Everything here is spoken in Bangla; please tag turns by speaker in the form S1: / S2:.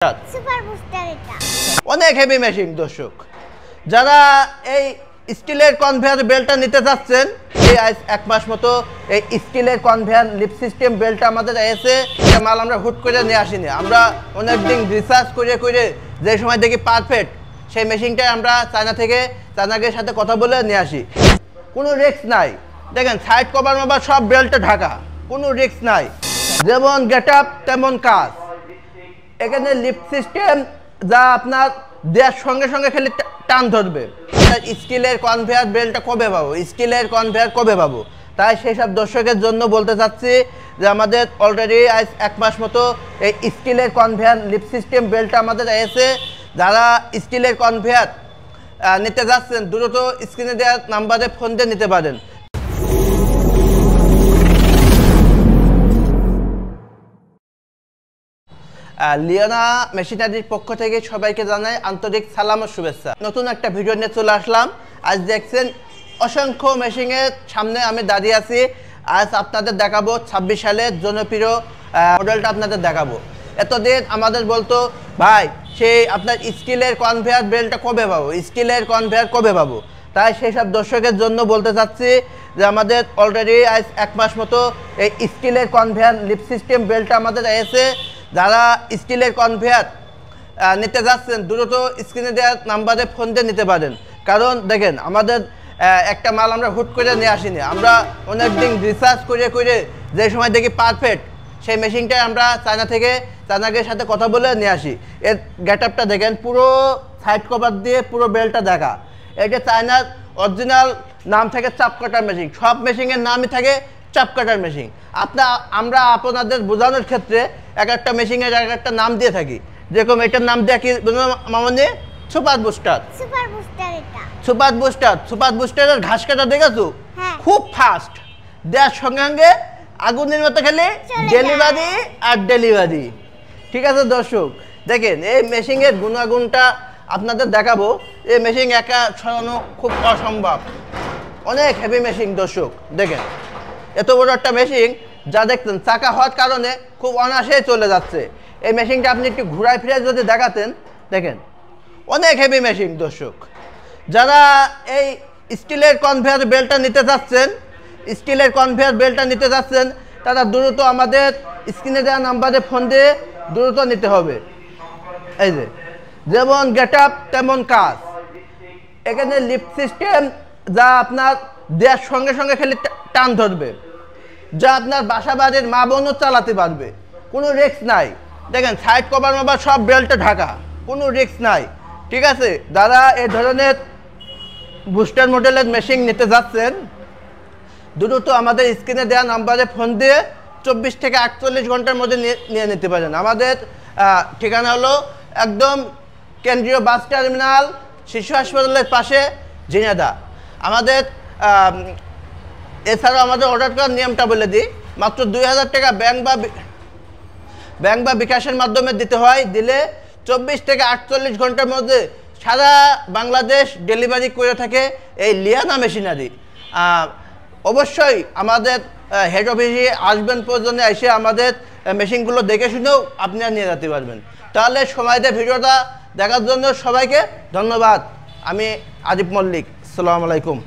S1: সুপার বুস্টার এটা
S2: অনেক হেভি মেশিন দর্শক, যারা এই স্টিলের কনভেয়ার বেল্টটা নিতে চাচ্ছেন, এই এক মাস মতো এই স্টিলের কনভেয়ার লিপ সিস্টেম বেল্টটা আমাদের এসে এটা মাল আমরা হুট করে নিয়ে আসিনি। আমরা অনেক দিন রিসার্চ করে যে সময় দেখি পারফেক্ট সেই মেশিনটাই আমরা চায়নাকের সাথে কথা বলে নিয়ে আসি। কোনো রিস্ক নাই, দেখেন সাইড কভার মাবার সব বেল্টে ঢাকা, কোনো রিস্ক নাই। যেমন গেট আপ তেমন কাজ। এখানে লিফট সিস্টেম যা আপনার দেওয়ার সঙ্গে সঙ্গে খালি টান ধরবে। স্টিলের কনভেয়ার বেল্টটা কবে পাবো, স্টিলের কনভেয়ার কবে পাবো? তাই সেই সব দর্শকের জন্য বলতে চাচ্ছি যে আমাদের অলরেডি আজ এক মাস মতো এই স্টিলের কনভেয়ার লিফট সিস্টেম বেল্টটা আমাদের এসে, যারা স্টিলের কনভেয়ার নিতে যাচ্ছেন দ্রুত স্ক্রিনে দেওয়া নাম্বারে ফোন দিয়ে নিতে পারেন। লিওনা মেশিনারির পক্ষ থেকে সবাইকে জানাই আন্তরিক সালাম ও শুভেচ্ছা। নতুন একটা ভিডিও নিয়ে চলে আসলাম। আজ দেখছেন অসংখ্য মেশিনের সামনে আমি দাঁড়িয়ে আছি। আজ আপনাদের দেখাবো 26 সালের জনপ্রিয় মডেলটা আপনাদের দেখাবো। এতদিন আমাদের বলতো ভাই সেই আপনার স্টিলের কনভেয়ার বেল্টটা কবে পাবো, স্টিলের কনভেয়ার কবে পাবো? তাই সেই সব দর্শকের জন্য বলতে চাচ্ছি যে আমাদের অলরেডি আজ এক মাস মতো এই স্টিলের কনভেয়ার লিপ সিস্টেম বেল্টটা আমাদের এসে, যারা স্টিলের কনভেয়ার নিতে যাচ্ছেন দ্রুত স্ক্রিনে দেওয়া নাম্বারে ফোন দিয়ে নিতে পারেন। কারণ দেখেন আমাদের একটা মাল আমরা হুট করে নিয়ে আসিনি। আমরা অনেক দিন রিসার্চ করে যে সময় দেখি পারফেক্ট সেই মেশিনটাই আমরা চায়নাকের সাথে কথা বলে নিয়ে আসি। এর গেট আপটা দেখেন, পুরো সাইড কভার দিয়ে পুরো বেল্টটা দেখা। এটা চায়নার অরিজিনাল নাম থাকে চাপ কাটার মেশিন। সব মেশিনের নামই থাকে চাপ কাটার মেশিন। আমরা আপনাদের বোঝানোর ক্ষেত্রে এক একটা মেশিনের এক একটা নাম দিয়ে থাকি। যেরকম এটার নাম দিয়ে কি মামনি? Super booster. সুপার বুস্টারের ঘাস কাটা দেখেছো? খুব ফাস্ট, দেওয়ার সঙ্গে সঙ্গে আগুনের মতো খেলে ডেলিভারি। ঠিক আছে দর্শক, দেখেন এই মেশিনের গুণাগুণটা আপনাদের দেখাবো। এই মেশিন একা সরানো খুব অসম্ভব, অনেক হেভি মেশিন দর্শক। দেখেন এত বড় একটা মেশিন যা দেখতেন চাকা হওয়ার কারণে খুব অনায়াসেই চলে যাচ্ছে। এই মেশিনটা আপনি একটু ঘুরায় ফিরে যদি দেখাতেন, দেখেন অনেক হেভি মেশিন দর্শক। যারা এই স্টিলের কনভেয়ার বেল্টটা নিতে চাচ্ছেন, তারা দ্রুত আমাদের স্ক্রিনে দেওয়া নাম্বারে ফোন দিয়ে দ্রুত নিতে হবে। এই যে যেমন গেট আপ তেমন কাজ। এখানে লিফট সিস্টেম যা আপনার দেওয়ার সঙ্গে সঙ্গে খালি টান ধরবে, যা আপনার বাসা বাড়ির মা বোনও চালাতে পারবে, কোনো রিস্ক নাই। দেখেন সাইড কভার মাবার সব বেল্টে ঢাকা, কোনো রিস্ক নাই। ঠিক আছে, যারা এই ধরনের বুস্টার মডেলের মেশিন নিতে যাচ্ছেন দ্রুত আমাদের স্ক্রিনে দেওয়া নাম্বারে ফোন দিয়ে 24 থেকে 48 ঘন্টার মধ্যে নিয়ে নিতে পারেন। আমাদের ঠিকানা হলো একদম কেন্দ্রীয় বাস টার্মিনাল, শিশু হাসপাতালের পাশে, ঝিনাইদহ। আমাদের এছাড়াও আমাদের অর্ডার করার নিয়মটা বলে দিই। মাত্র 2000 টাকা ব্যাংক বা বিকাশের মাধ্যমে দিতে হয়। দিলে 24 থেকে 48 ঘন্টার মধ্যে সারা বাংলাদেশ ডেলিভারি করে থাকে এই লিওনা মেশিনারি। অবশ্যই আমাদের হেড অফিসে আসবেন, প্রয়োজনে এসে আমাদের মেশিনগুলো দেখে শুনেও আপনারা নিয়ে যেতে পারবেন। তাহলে সময় দিয়ে ভিডিওটা দেখার জন্য সবাইকে ধন্যবাদ। আমি আজিব মল্লিক, আসসালামু আলাইকুম।